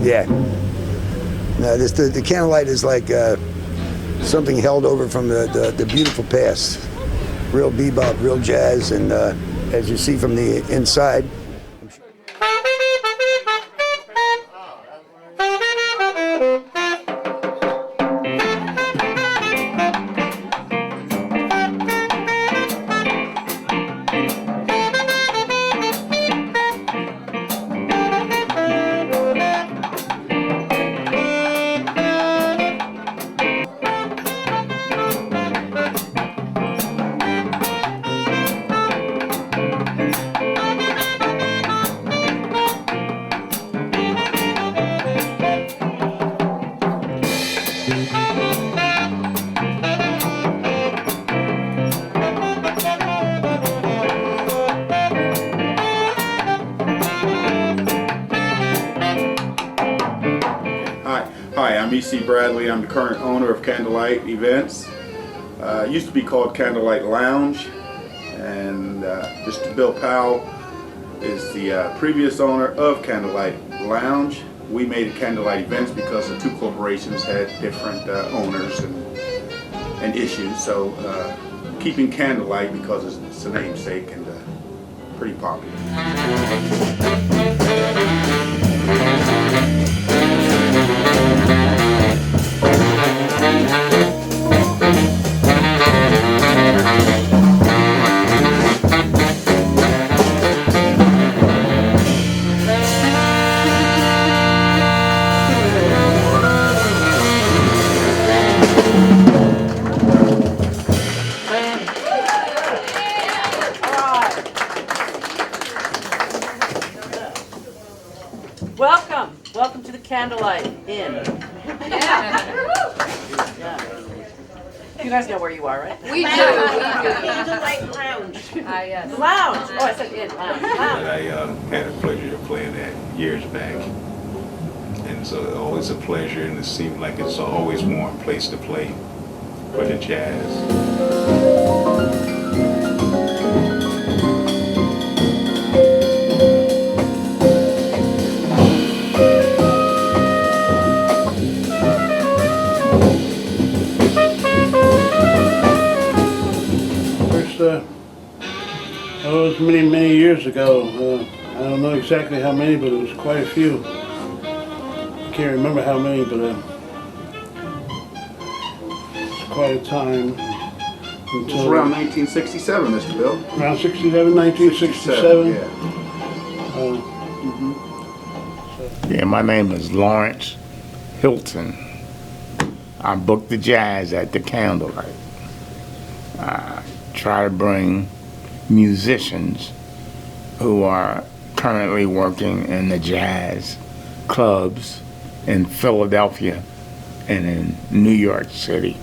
Yeah. No, the Candlelight is like something held over from the beautiful past. Real bebop, real jazz, and as you see from the inside. Hi, I'm E.C. Bradley. I'm the current owner of Candlelight Events. It used to be called Candlelight Lounge, and Mr. Bill Powell is the previous owner of Candlelight Lounge. We made it Candlelight Events because the two corporations had different owners and issues, so keeping Candlelight because it's the namesake and pretty popular. Welcome to the Candlelight Inn. Yeah. You guys know where you are, right? We do. Candlelight Lounge. Yes. Lounge. Oh, I said inn. Lounge. I had a pleasure of playing that years back, and so always a pleasure, and it seemed like it's always a warm place to play for the jazz. Oh, it was many years ago. I don't know exactly how many, but it was quite a few. I can't remember how many, but it's quite a time. It was around 1967, Mr. Bill. Around 67, 1967. Yeah, my name is Lawrence Hilton. I book the jazz at the Candlelight. I try to bring musicians who are currently working in the jazz clubs in Philadelphia and in New York City.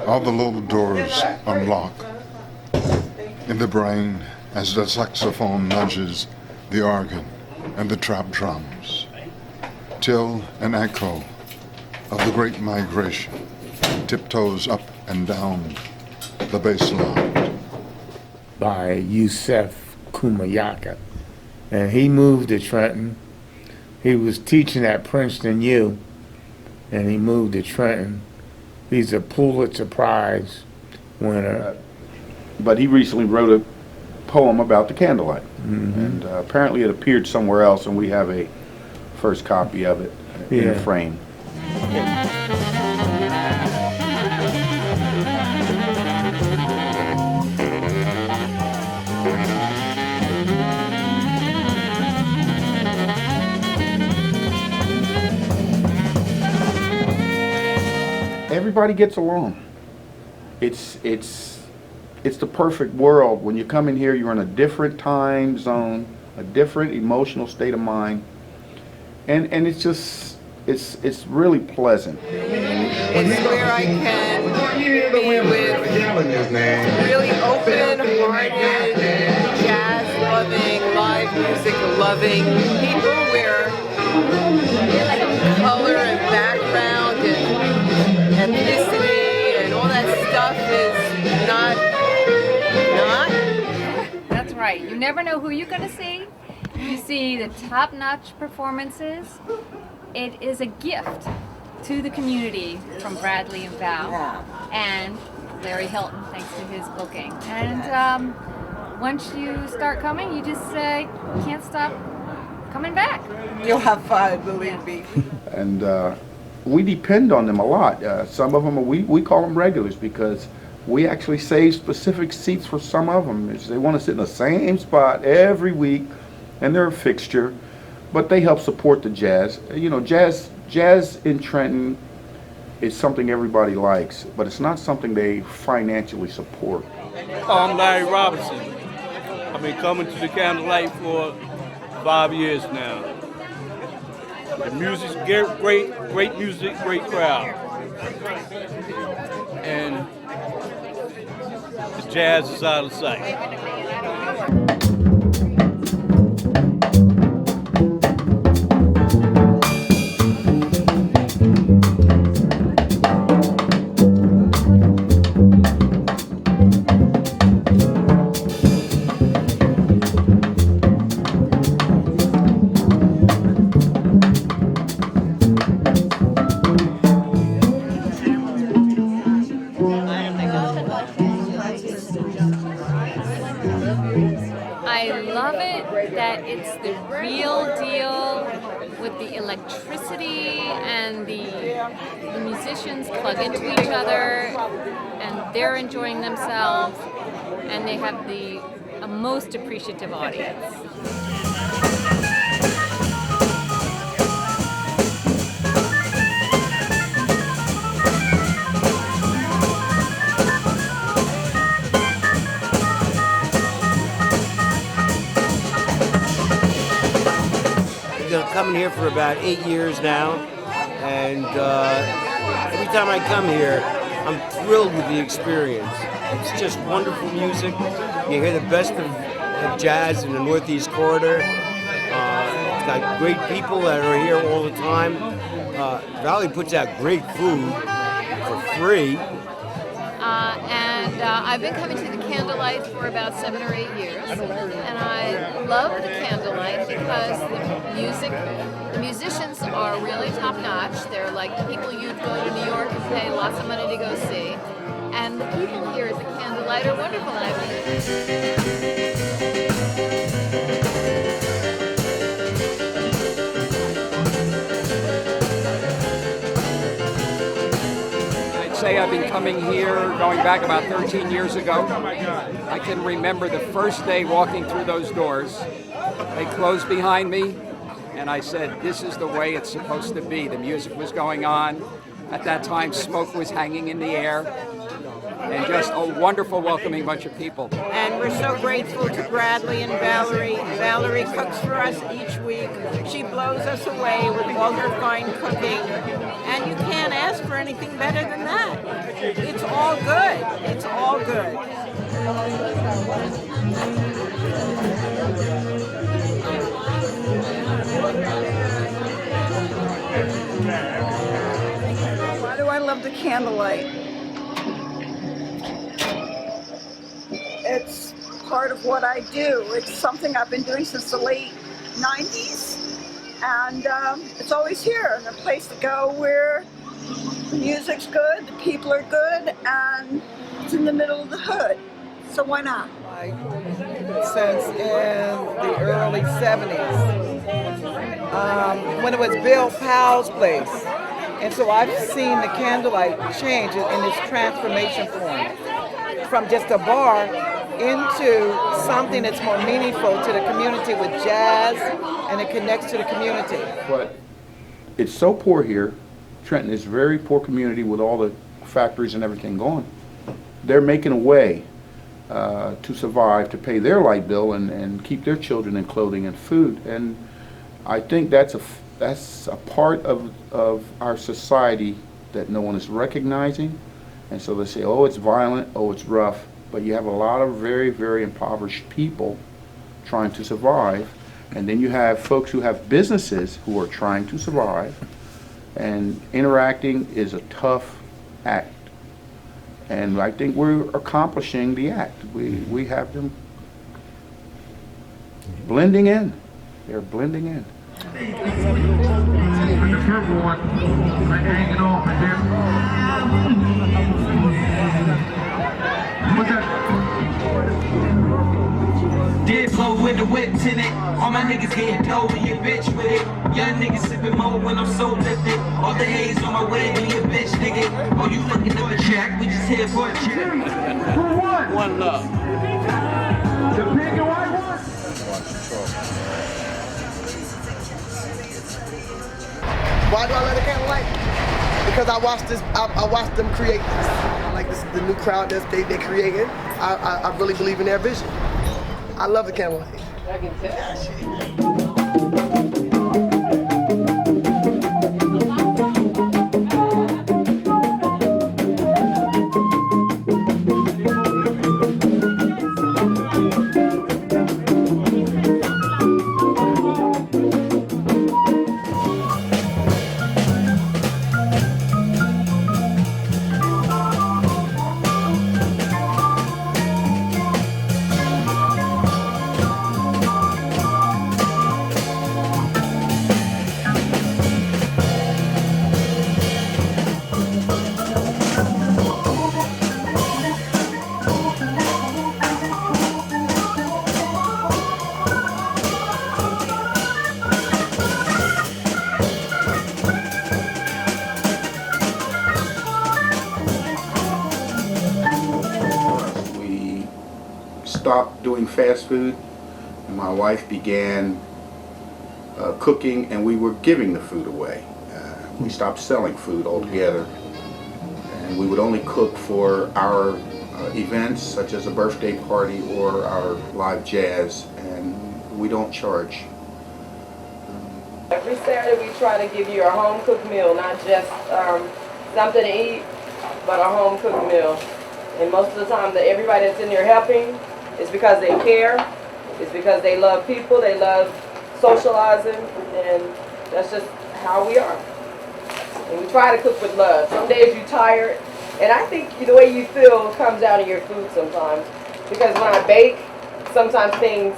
All the little doors unlock in the brain as the saxophone nudges the organ and the trap drums, till an echo of the great migration tiptoes up and down the bass line. By Yusef Kumayaka. And he moved to Trenton. He was teaching at Princeton U, and he moved to Trenton. He's a Pulitzer Prize winner. But he recently wrote a poem about the candlelight. And apparently it appeared somewhere else, and we have a first copy of it in the frame. Everybody gets along. It's the perfect world. When you come in here, you're in a different time zone, a different emotional state of mind, and it's just it's really pleasant. It's where I can be with really open-hearted, jazz-loving, live music-loving people where color and background and ethnicity and all that stuff is not. That's right. You never know who you're going to see. You see the top-notch performances. It is a gift to the community from Bradley and Val and Larry Hilton, thanks to his booking. And once you start coming, you just can't stop coming back. You'll have fun, believe me. And we depend on them a lot. Some of them, we call them regulars because we actually save specific seats for some of them. They want to sit in the same spot every week, and they're a fixture, but they help support the jazz. You know, jazz in Trenton is something everybody likes, but it's not something they financially support. I'm Larry Robinson. I've been coming to the Candlelight for 5 years now. The music's great music, great crowd. And the jazz is out of sight. I love it that it's the real deal with the electricity and the musicians plug into each other and they're enjoying themselves and they have a most appreciative audience. Coming here for about 8 years now, and every time I come here, I'm thrilled with the experience. It's just wonderful music. You hear the best of jazz in the Northeast Corridor. It's got great people that are here all the time. Valley puts out great food for free. And I've been coming to the Candlelight for about 7 or 8 years, and I love the Candlelight because the musicians are really top-notch. They're like the people you'd go to New York and pay lots of money to go see, and the people here at the Candlelight are wonderful. I've been coming here going back about 13 years ago. I can remember the first day walking through those doors. They closed behind me, and I said, this is the way it's supposed to be. The music was going on. At that time, smoke was hanging in the air, and just a wonderful, welcoming bunch of people. And we're so grateful to Bradley and Valerie. Valerie cooks for us each week. She blows us away with all her fine cooking. And you can't ask for anything better than that. It's all Why do I love the candlelight? It's part of what I do. It's something I've been doing since the late 90s. And it's always here, and a place to go where the music's good, the people are good, and it's in the middle of the hood. So why not? Since in the early 70s, when it was Bill Powell's place. And so I've seen the Candlelight change in its transformation form from just a bar into something that's more meaningful to the community with jazz, and it connects to the community. But it's so poor here. Trenton is a very poor community with all the factories and everything going. They're making a way to survive, to pay their light bill and keep their children in clothing and food. And I think that's a part of our society that no one is recognizing. And so they say, oh, it's violent, oh, it's rough. But you have a lot of very, very impoverished people trying to survive. And then you have folks who have businesses who are trying to survive. And interacting is a tough act. And I think we're accomplishing the act. We have them blending in. They're blending in. Did blow with the whips in it. All my niggas getting dough and your bitch with it. Young niggas sipping more when I'm so lifted. All the haze on my way to your bitch, nigga. Oh, you fucking up a check. We just here for a check. One love. The pink and white one. Why do I love the Candlelight? Because I watched this. I watched them create this. I like this, the new crowd that they created. I really believe in their vision. I love the Candlelight. I can tell. Stopped doing fast food, and my wife began cooking, and we were giving the food away. We stopped selling food altogether, and we would only cook for our events, such as a birthday party or our live jazz, and we don't charge. Every Saturday we try to give you a home-cooked meal, not just something to eat, but a home-cooked meal. And most of the time, everybody that's in there helping is because they care, it's because they love people, they love socializing, and that's just how we are. And we try to cook with love. Some days you're tired, and I think the way you feel comes out of your food sometimes. Because when I bake, sometimes things,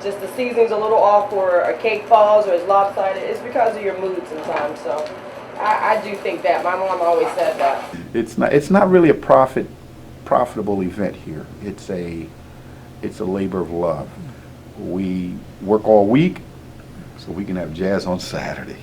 just the seasoning's a little off, or a cake falls, or it's lopsided. It's because of your mood sometimes. So I do think that. My mom always said that. It's not really a profitable event here. It's a labor of love. We work all week so we can have jazz on Saturday.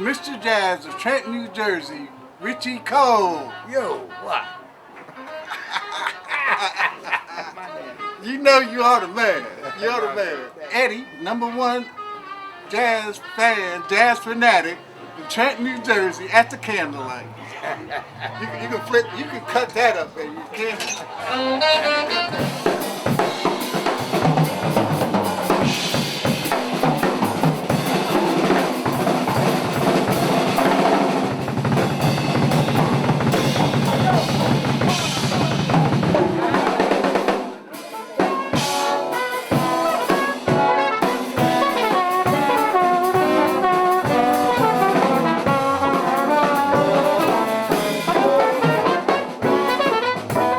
Mr. Jazz of Trenton, New Jersey, Richie Cole. Yo, what? You know you are the man. You're the man. Eddie, #1 jazz fan, jazz fanatic in Trenton, New Jersey at the Candlelight. You can cut that up, baby. You can.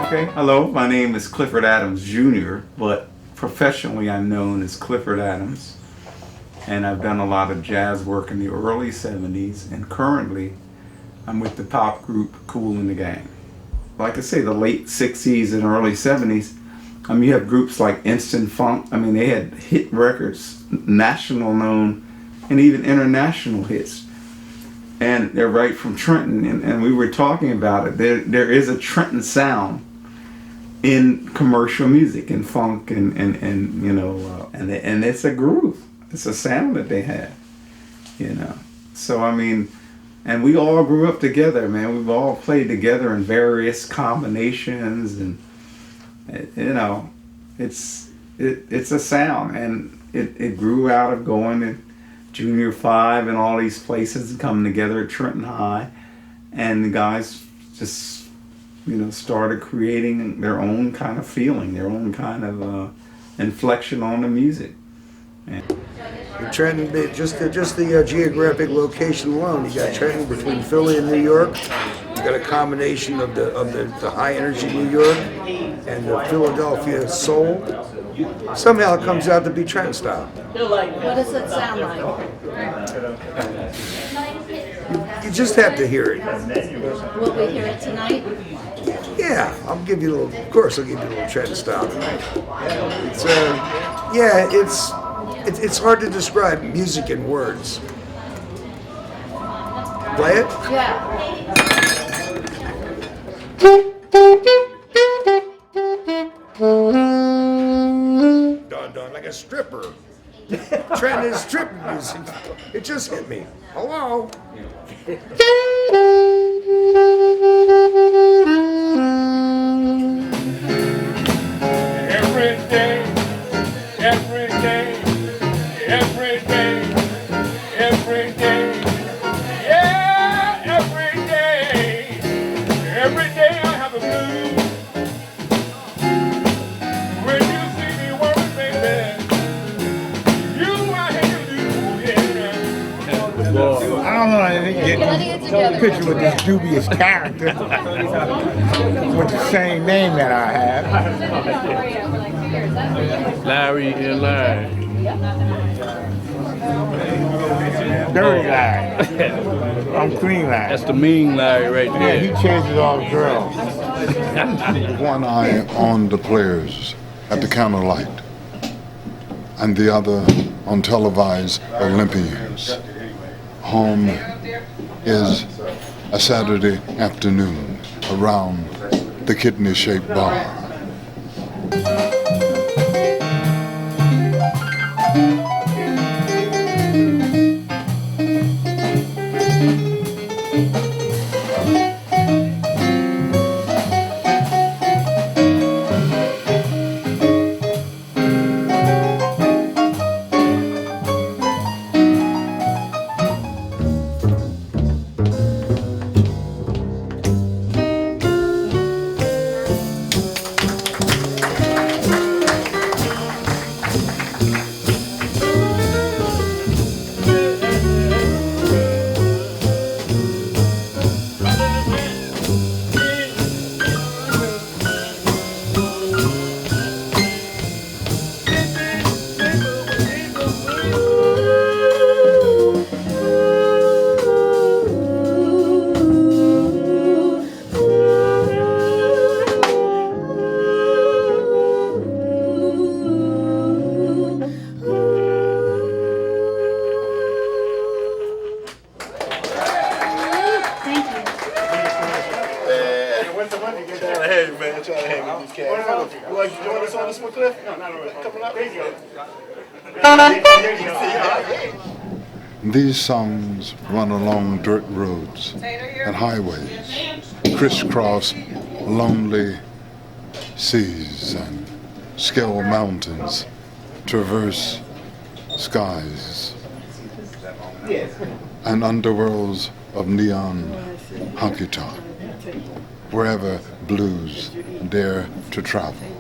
Okay, hello, my name is Clifford Adams Jr., but professionally I'm known as Clifford Adams, and I've done a lot of jazz work in the early 70s, and currently I'm with the pop group Kool and the Gang. Like I say, the late 60s and early 70s, you have groups like Instant Funk. They had hit records, national known, and even international hits. And they're right from Trenton, and we were talking about it. There is a Trenton sound in commercial music and funk and it's a groove. It's a sound that they have, So and we all grew up together, man. We've all played together in various combinations, and it's a sound, and it grew out of going to Junior 5 and all these places and coming together at Trenton High, and the guys just started creating their own kind of feeling, their own kind of inflection on the music. And Trenton, just the geographic location alone, you got Trenton between Philly and New York. You got a combination of the high energy New York and the Philadelphia soul. Somehow it comes out to be Trenton style. What does it sound like? You just have to hear it. Will we hear it tonight? Yeah, I'll give you a little. Of course, I'll give you a little Trenton style tonight. It's hard to describe music in words. Play it? Yeah. Dun dun, like a stripper. Trenton is stripping music. It just hit me. Hello. Every day, every day, every day, every day, yeah, every day I have a blues. When you see me working, baby, you I hate to do, yeah. I don't know, I didn't get a picture with this dubious character with the same name that I have. Larry and Larry. Dirty Larry. I'm clean Larry. That's the mean Larry right Yeah, there. he chases all the girls. One eye on the players at the Candlelight, and the other on televised Olympians. Home is a Saturday afternoon around the kidney-shaped bar. these cats. You like to join us on this one, Cliff? No, not really. Coming up? These songs run along dirt roads and highways, crisscross lonely seas and scale mountains, traverse skies, and underworlds of neon honky-tonk, wherever blues dare to travel.